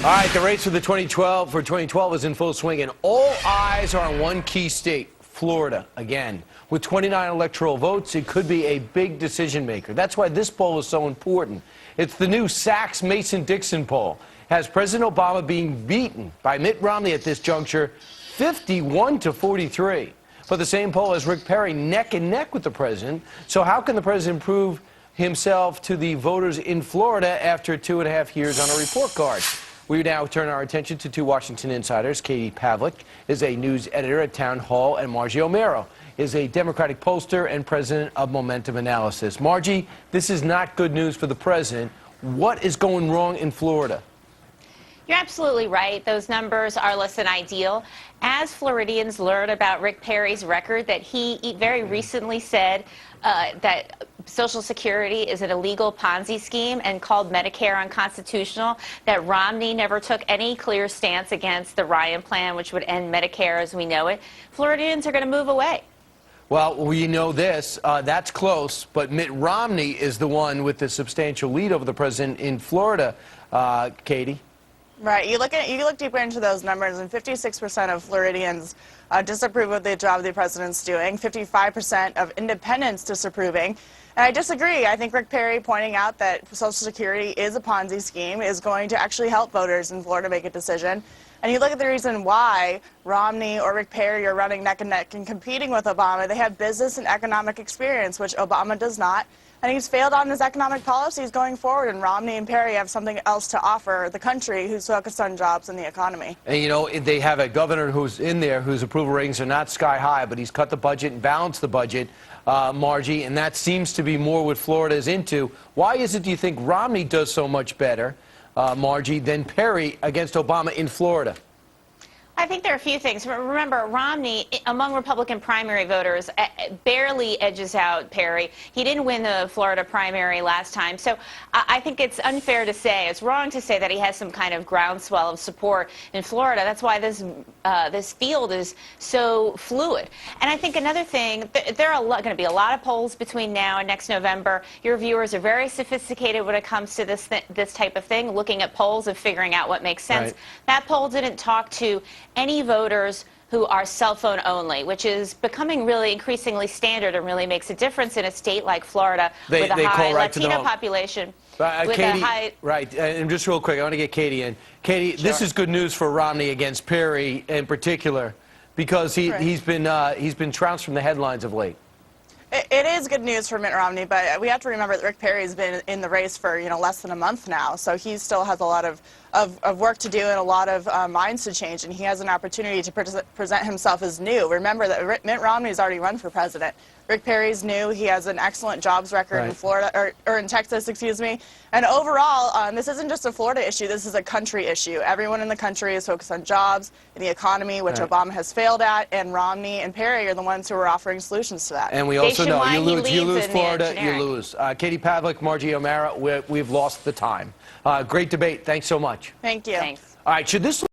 All right, the race for 2012 is in full swing, and all eyes are on one key state, Florida, again. With 29 electoral votes, it could be a big decision maker. That's why this poll is so important. It's the new Sachs Mason-Dixon poll. Has President Obama being beaten by Mitt Romney at this juncture, 51-43. But the same poll has Rick Perry neck and neck with the president. So how can the president prove himself to the voters in Florida after 2.5 years on a report card? We now turn our attention to two Washington insiders. Katie Pavlik is a news editor at Town Hall, and Margie Omero is a Democratic pollster and president of Momentum Analysis. Margie, this is not good news for the president. What is going wrong in Florida? You're absolutely right. Those numbers are less than ideal. As Floridians learn about Rick Perry's record, that he very recently said that Social Security is an illegal Ponzi scheme and called Medicare unconstitutional, that Romney never took any clear stance against the Ryan plan, which would end Medicare as we know it, Floridians are going to move away. Well, we know this. That's close, but Mitt Romney is the one with the substantial lead over the president in Florida. Katie? Right. You look deeper into those numbers, and 56% of Floridians disapprove of the job the president's doing, 55% of independents disapproving. And I disagree. I think Rick Perry pointing out that Social Security is a Ponzi scheme is going to actually help voters in Florida make a decision. And you look at the reason why Romney or Rick Perry are running neck and neck and competing with Obama. They have business and economic experience, which Obama does not. And he's failed on his economic policies going forward, and Romney and Perry have something else to offer the country who's focused on jobs and the economy. And, you know, they have a governor who's in there whose approval ratings are not sky high, but he's cut the budget and balanced the budget, Margie, and that seems to be more what Florida is into. Why is it, do you think, Romney does so much better, Margie, than Perry against Obama in Florida? I think there are a few things. Remember, Romney, among Republican primary voters, barely edges out Perry. He didn't win the Florida primary last time. So I think it's unfair to say, it's wrong to say that he has some kind of groundswell of support in Florida. That's why this field is so fluid. And I think another thing, there are going to be a lot of polls between now and next November. Your viewers are very sophisticated when it comes to this type of thing, looking at polls and figuring out what makes sense. Right. That poll didn't talk to any voters who are cell phone only, which is becoming really increasingly standard and really makes a difference in a state like Florida with a high Latino population. Katie, right, and just real quick, I want to get Katie in. Katie, This is good news for Romney against Perry in particular, because he's been trounced from the headlines of late. It is good news for Mitt Romney, but we have to remember that Rick Perry's been in the race for less than a month now, so he still has a lot of work to do and a lot of minds to change, and he has an opportunity to present himself as new. Remember that Mitt Romney's already run for president. Rick Perry's new. He has an excellent jobs record in Florida, or in Texas, excuse me. And overall, this isn't just a Florida issue. This is a country issue. Everyone in the country is focused on jobs and the economy, which Obama has failed at, and Romney and Perry are the ones who are offering solutions to that. And we also know you lose Florida, you lose. Katie Pavlik, Margie Omero, we've lost the time. Great debate. Thanks so much. Thank you. Thanks. All right, should this